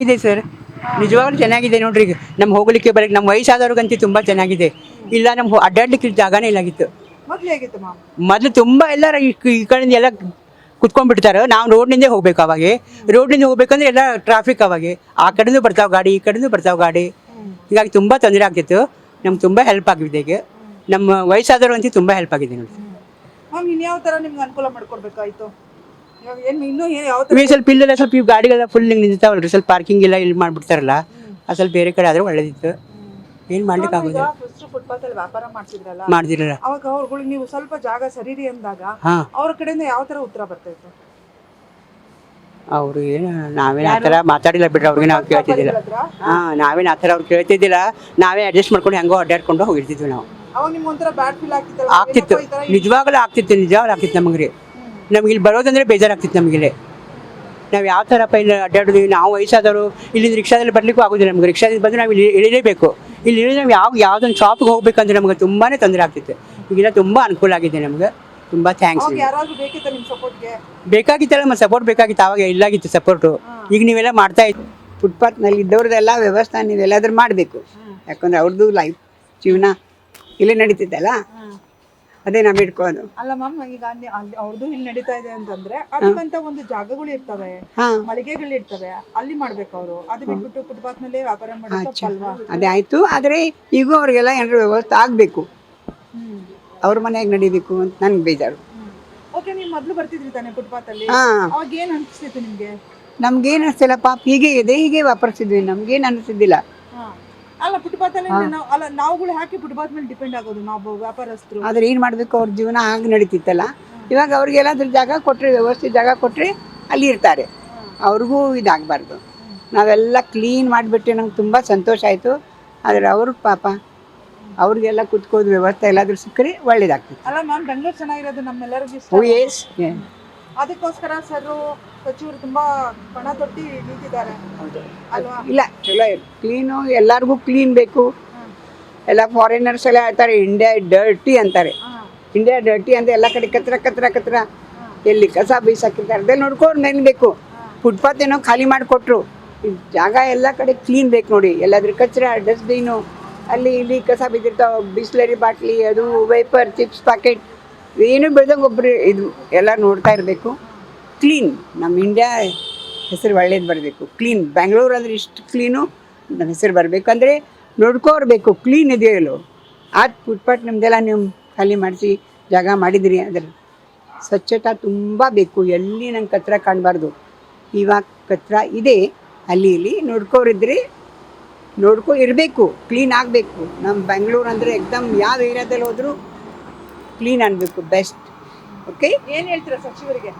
ಇದೆ ಸರ್, ನಿಜವಾಗ್ಲೂ ಚೆನ್ನಾಗಿದೆ ನೋಡ್ರಿ. ಈಗ ನಮ್ಗೆ ಹೋಗ್ಲಿಕ್ಕೆ ಬರಕ್ಕೆ ನಮ್ಮ ವಯಸ್ಸಾದವ್ರಿಗಂತೂ ತುಂಬ ಚೆನ್ನಾಗಿದೆ. ಇಲ್ಲ ನಮ್ಗೆ ಅಡ್ಡಾಡ್ಲಿಕ್ಕೆ ಜಾಗನೇ ಇಲ್ಲಾಗಿತ್ತು. ಮೊದ್ಲು ಹೇಗಿತ್ತು ಮ್ಯಾಮ್? ಮೊದಲು ತುಂಬ ಎಲ್ಲರ ಈ ಕಡೆಯಿಂದ ಎಲ್ಲ ಕುತ್ಕೊಂಡ್ಬಿಡ್ತಾರೆ. ನಾವು ರೋಡ್ನಿಂದ ಹೋಗ್ಬೇಕು. ಅವಾಗೆ ರೋಡ್ನಿಂದ ಹೋಗ್ಬೇಕಂದ್ರೆ ಎಲ್ಲ ಟ್ರಾಫಿಕ್. ಅವಾಗೆ ಆ ಕಡೆನೂ ಬರ್ತಾವೆ ಗಾಡಿ, ಈ ಕಡೆನೂ ಬರ್ತಾವೆ ಗಾಡಿ. ಹೀಗಾಗಿ ತುಂಬ ತೊಂದರೆ ಆಗ್ತಿತ್ತು. ನಮ್ಗೆ ತುಂಬ ಹೆಲ್ಪ್ ಆಗಿದೆ. ಈಗ ನಮ್ಮ ವಯಸ್ಸಾದವ್ರಂತೂ ತುಂಬ ಹೆಲ್ಪ್ ಆಗಿದೆ ನೋಡಿ. ಮ್ಯಾಮ್ ಇನ್ಯಾವ ಥರ ನಿಮ್ಗೆ ಅನುಕೂಲ ಮಾಡ್ಕೊಡ್ಬೇಕಾಯ್ತು? ಇವಾಗ ಏನು ಇನ್ನೂ ಏನು ಯಾವ ಥರ? ಇವು ಸ್ವಲ್ಪ ಇಲ್ಲೆಲ್ಲ ಸ್ವಲ್ಪ ಇವು ಗಾಡಿಗೆಲ್ಲ ಫುಲ್ ನಿಂತಾವಲ್ರಿ, ಸ್ವಲ್ಪ ಪಾರ್ಕಿಂಗ್ ಎಲ್ಲ ಇಲ್ಲಿ ಮಾಡಿಬಿಡ್ತಾರಲ್ಲ, ಅದು ಸ್ವಲ್ಪ ಬೇರೆ ಕಡೆ ಆದರೂ ಒಳ್ಳೇದಿತ್ತು. ಏನು ಮಾಡ್ಲಿಕ್ಕೆ ಆಗೋದಿಲ್ಲ. ಫಸ್ಟ್ ಫುಟ್ಪಾತ್ ಅಲ್ಲಿ ವ್ಯಾಪಾರ ಮಾಡ್ತಿದ್ರಲ್ಲ, ಮಾಡ್ದಿರಲ್ಲ. ಅವಾಗ ಅವ್ರುಗಳಿಗೆ ನೀವು ಸ್ವಲ್ಪ ಜಾಗ ಸರಿರಿ ಅಂದಾಗ ಹಾಂ, ಅವ್ರ ಕಡೆಯಿಂದ ಯಾವ ಥರ ಉತ್ತರ ಬರ್ತಾಯಿತ್ತು? ಅವರು ಏನು ನಾವೇನು ಆ ಥರ ಮಾತಾಡಿಲ್ಲ ಬಿಡ್ರಿ. ಅವ್ರಿಗೆ ನಾವು ಕೇಳ್ತಿದ್ದಿಲ್ಲ. ಹಾಂ, ನಾವೇನು ಆ ಥರ ಅವ್ರು ಕೇಳ್ತಿದ್ದಿಲ್ಲ. ನಾವೇ ಅಡ್ಜಸ್ಟ್ ಮಾಡ್ಕೊಂಡು ಹೆಂಗೋ ಅಡ್ಡಾಡ್ಕೊಂಡು ಹೋಗಿರ್ತಿದ್ವಿ ನಾವು. ಅವಾಗ ನಿಮ್ಗೆ ಒಂಥರ ಬ್ಯಾಡ್ ಫೀಲ್ ಆಗ್ತಿತ್ತಲ್ಲ? ಆಗ್ತಿತ್ತು, ನಿಜವಾಗ್ಲೂ ಆಗ್ತಿತ್ತು. ನಿಜವಾಗ್ಲೂ ಆಗ್ತಿತ್ತು ನಮಗೆ ರೀ. ನಮ್ಗೆ ಇಲ್ಲಿ ಬರೋದಂದ್ರೆ ಬೇಜಾರಾಗ್ತಿತ್ತು ನಮಗಿಲ್ಲಿ. ನಾವು ಯಾವ ಥರಪ್ಪ ಇಲ್ಲಿ ಅಡ್ಡಾಡೋದು. ನಾವು ವಯಸ್ಸಾದವರು ಇಲ್ಲಿಂದ ರಿಕ್ಷಾದಲ್ಲಿ ಬರಲಿಕ್ಕೂ ಆಗೋದಿಲ್ಲ ನಮ್ಗೆ. ರಿಕ್ಷಾದಲ್ಲಿ ಬಂದರೆ ನಾವು ಇಲ್ಲಿ ಇಳಿಲೇಬೇಕು. ಇಲ್ಲಿ ಇಳಿದ್ರೆ ನಾವು ಯಾವುದೊಂದು ಶಾಪಿಗೆ ಹೋಗ್ಬೇಕಂದ್ರೆ ನಮಗೆ ತುಂಬಾ ತೊಂದರೆ ಆಗ್ತಿತ್ತು. ಈಗೆಲ್ಲ ತುಂಬ ಅನುಕೂಲ ಆಗಿದೆ ನಮ್ಗೆ. ತುಂಬ ಥ್ಯಾಂಕ್ಸ್. ಅವಾಗ ಯಾರಾದ್ರೂ ಬೇಕಿತ್ತ ನಿಮ್ಮ ಸಪೋರ್ಟ್ಗೆ? ಬೇಕಾಗಿತ್ತಲ್ಲ, ಮತ್ತು ಸಪೋರ್ಟ್ ಬೇಕಾಗಿತ್ತು. ಆವಾಗ ಇಲ್ಲಾಗಿತ್ತು ಸಪೋರ್ಟು. ಈಗ ನೀವೆಲ್ಲ ಮಾಡ್ತಾ ಇತ್ತು. ಫುಟ್ಪಾತ್ನಲ್ಲಿ ಇದ್ದವ್ರದ್ದೆಲ್ಲ ವ್ಯವಸ್ಥೆ ನೀವೆಲ್ಲಾದ್ರೂ ಮಾಡಬೇಕು. ಯಾಕಂದ್ರೆ ಅವ್ರದ್ದು ಲೈಫ್ ಜೀವನ ಇಲ್ಲೇ ನಡೀತಿದ್ದಲ್ಲ, ಅದೇ ನಾವು ಇಟ್ಕೋದು. ಅಲ್ಲ ಮ್ಯಾಮ್, ಈಗ ಅವ್ರದ್ದು ಇಲ್ಲಿ ನಡೀತಾ ಇದೆ ಅಂತಂದ್ರೆ ಅದಕ್ಕಂತ ಒಂದು ಜಾಗಗಳು ಇರ್ತವೆ, ಮಳಿಗೆಗಳು ಇರ್ತವೆ, ಅಲ್ಲಿ ಮಾಡ್ಬೇಕು ಅವರು. ಅದು ಬಿಟ್ಬಿಟ್ಟು ಫುಟ್ಪಾತ್ ನಲ್ಲಿ ವ್ಯಾಪಾರ ಮಾಡೋದು ಅಲ್ವಾ? ಅದೇ ಆಯ್ತು. ಆದರೆ ಈಗೂ ಅವ್ರಿಗೆಲ್ಲ ಏನಾದ್ರು ವ್ಯವಸ್ಥೆ ಆಗಬೇಕು, ಅವ್ರ ಮನೆಯಾಗ ನಡಿಬೇಕು ಅಂತ ನನ್ಗೆ ಬೇಜಾರು. ಓಕೆ, ನೀವು ಮೊದಲು ಬರ್ತಿದ್ರಿ ತಾನೆ ಫುಟ್ಪಾತ್ ಅಲ್ಲಿ? ಅವಾಗ ಏನ್ ಅನಿಸ್ತಿತ್ತು ನಿಮ್ಗೆ? ನಮ್ಗೇನು ಅನಿಸ್ತಿಲ್ಲ, ಪಾಪ ಹೀಗೆ ಇದೆ, ಹೀಗೆ ವಾಪರ್ಸಿದ್ವಿ, ನಮ್ಗೇನು ಅನಿಸ್ತಿದ್ದಿಲ್ಲ. ಅಲ್ಲ ಫುಟ್ಪಾತ್ ಅಲ್ಲಿ ನಾವುಗಳು ಹಾಕಿ ಫುಟ್ಪಾತ್ ಮೇಲೆ ಡಿಪೆಂಡ್ ಆಗೋದು ನಾವು ವ್ಯಾಪಾರಸ್ಥರು. ಆದ್ರೆ ಏನು ಮಾಡಬೇಕು, ಅವ್ರ ಜೀವನ ಹಾಗೆ ನಡೀತಿತ್ತಲ್ಲ. ಇವಾಗ ಅವ್ರಿಗೆಲ್ಲಾದ್ರೂ ಜಾಗ ಕೊಟ್ಟರೆ, ವ್ಯವಸ್ಥಿತ ಜಾಗ ಕೊಟ್ಟರೆ ಅಲ್ಲಿ ಇರ್ತಾರೆ. ಅವ್ರಿಗೂ ಇದಾಗಬಾರ್ದು. ನಾವೆಲ್ಲ ಕ್ಲೀನ್ ಮಾಡಿಬಿಟ್ರೆ ನಂಗೆ ತುಂಬ ಸಂತೋಷ ಆಯಿತು. ಆದರೆ ಅವರು ಪಾಪ ಅವ್ರಿಗೆಲ್ಲ ಕುತ್ಕೋದು ವ್ಯವಸ್ಥೆ ಎಲ್ಲಾದ್ರೂ ಸಿಕ್ಕರೆ ಒಳ್ಳೇದಾಗ್ತಿತ್ತು. ಅಲ್ಲ ಮ್ಯಾಮ್, ಬೆಂಗಳೂರು ಚೆನ್ನಾಗಿರೋದು ನಮ್ಮೆಲ್ಲರಿಗೂ ಇಷ್ಟ. ಎಸ್, ಅದಕ್ಕೋಸ್ಕರ ಸಚಿವರು ತುಂಬಾ ಪಣ ತೊಟ್ಟಿ ನಿಂತಿದ್ದಾರೆ ಅಲ್ವಾ? ಇಲ್ಲ, ಚಲೋ ಕ್ಲೀನು. ಎಲ್ಲರಿಗೂ ಕ್ಲೀನ್ ಬೇಕು. ಎಲ್ಲ ಫಾರಿನರ್ಸ್ ಎಲ್ಲ ಹೇಳ್ತಾರೆ ಇಂಡಿಯಾ ಡರ್ಟಿ ಅಂತಾರೆ. ಇಂಡಿಯಾ ಡರ್ಟಿ ಅಂದರೆ ಎಲ್ಲ ಕಡೆ ಕತ್ರ ಕತ್ರ ಕತ್ರ, ಎಲ್ಲಿ ಕಸ ಬೀಸಾಕಿರ್ತಾರೆ ಅದೆಲ್ಲ ನೋಡ್ಕೊಂಡು ನೆನ್ಬೇಕು. ಫುಟ್ಪಾತ್ ಏನೋ ಖಾಲಿ ಮಾಡಿಕೊಟ್ರು, ಜಾಗ ಎಲ್ಲ ಕಡೆ ಕ್ಲೀನ್ ಬೇಕು ನೋಡಿ. ಎಲ್ಲಾದ್ರೂ ಕಚರ, ಡಸ್ಟ್ಬಿನ್ನು, ಅಲ್ಲಿ ಇಲ್ಲಿ ಕಸ ಬಿದ್ದಿರ್ತಾವೆ, ಬಿಸ್ಲರಿ ಬಾಟ್ಲಿ, ಅದು ವೈಪರ್, ಚಿಪ್ಸ್ ಪ್ಯಾಕೆಟ್, ಏನು ಬೆಳೆದಂಗೆ ಒಬ್ಬರು ಇದು ಎಲ್ಲ ನೋಡ್ತಾ ಇರಬೇಕು. ಕ್ಲೀನ್. ನಮ್ಮ ಇಂಡಿಯಾ ಹೆಸರು ಒಳ್ಳೇದು ಬರಬೇಕು. ಕ್ಲೀನ್ ಬೆಂಗಳೂರು ಅಂದರೆ ಇಷ್ಟು ಕ್ಲೀನು ನಮ್ಮ ಹೆಸರು ಬರಬೇಕು ಅಂದರೆ ನೋಡ್ಕೋರ್ಬೇಕು ಕ್ಲೀನ್ ಇದೆಯಲ್ಲೋ. ಅದು ಫುಟ್ಪಾತ್ ನಿಮ್ಮದೆಲ್ಲ ನೀವು ಖಾಲಿ ಮಾಡಿಸಿ ಜಾಗ ಮಾಡಿದಿರಿ, ಅದರ ಸ್ವಚ್ಛತೆ ತುಂಬ ಬೇಕು. ಎಲ್ಲಿ ನಂಗೆ ಕಚರ ಕಾಣಬಾರ್ದು. ಇವಾಗ ಕಚರ ಇದೆ ಅಲ್ಲಿ ಇಲ್ಲಿ, ನೋಡ್ಕೋರಿದ್ರೆ ನೋಡ್ಕೊ ಇರಬೇಕು, ಕ್ಲೀನ್ ಆಗಬೇಕು. ನಮ್ಮ ಬೆಂಗಳೂರು ಅಂದರೆ ಎಕ್ದಮ್ ಯಾವ ಏರಿಯಾದಲ್ಲಿ ಹೋದರೂ ಕ್ಲೀನ್ ಅನ್ಬೇಕು, ಬೆಸ್ಟ್. ಓಕೆ, ಏನ್ ಹೇಳ್ತೀರಾ ಸಚಿವರಿಗೆ?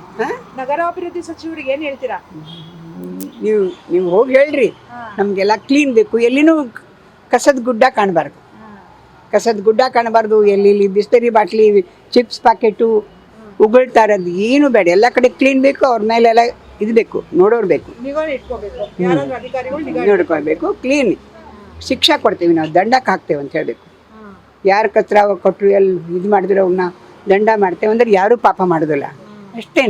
ನಗರಾಭಿವೃದ್ಧಿ ಸಚಿವರಿಗೆ ಏನ್ ಹೇಳ್ತೀರಾ? ನೀವು ಹೋಗಿ ಹೇಳ್ರಿ, ನಮಗೆಲ್ಲ ಕ್ಲೀನ್ ಬೇಕು. ಎಲ್ಲಿನೂ ಕಸದ ಗುಡ್ಡ ಕಾಣಬಾರ್ದು. ಕಸದ ಗುಡ್ಡ ಕಾಣಬಾರ್ದು. ಎಲ್ಲಿ ಬಿಸ್ಲರಿ ಬಾಟ್ಲಿ, ಚಿಪ್ಸ್ ಪ್ಯಾಕೆಟು ಉಗುಳ್ತಾ ಇರೋದು ಏನು ಬೇಡ. ಎಲ್ಲ ಕಡೆ ಕ್ಲೀನ್ ಬೇಕು. ಅವ್ರ ಮೇಲೆಲ್ಲ ಇದು ಬೇಕು, ನೋಡೋರು ಬೇಕು, ನೋಡ್ಕೊಳ್ಬೇಕು. ಕ್ಲೀನ್ ಶಿಕ್ಷೆ ಕೊಡ್ತೀವಿ ನಾವು, ದಂಡಕ್ಕೆ ಹಾಕ್ತೇವೆ ಅಂತ ಹೇಳಬೇಕು. ಯಾರು ಕಚರ ಕೊಟ್ಟರು, ಎಲ್ಲಿ ಇದು ಮಾಡಿದ್ರು ಅವನ್ನ ದಂಡ ಮಾಡ್ತೇವೆ ಅಂದ್ರೆ ಯಾರೂ ಪಾಪ ಮಾಡೋದಿಲ್ಲ. ಅಷ್ಟೇ.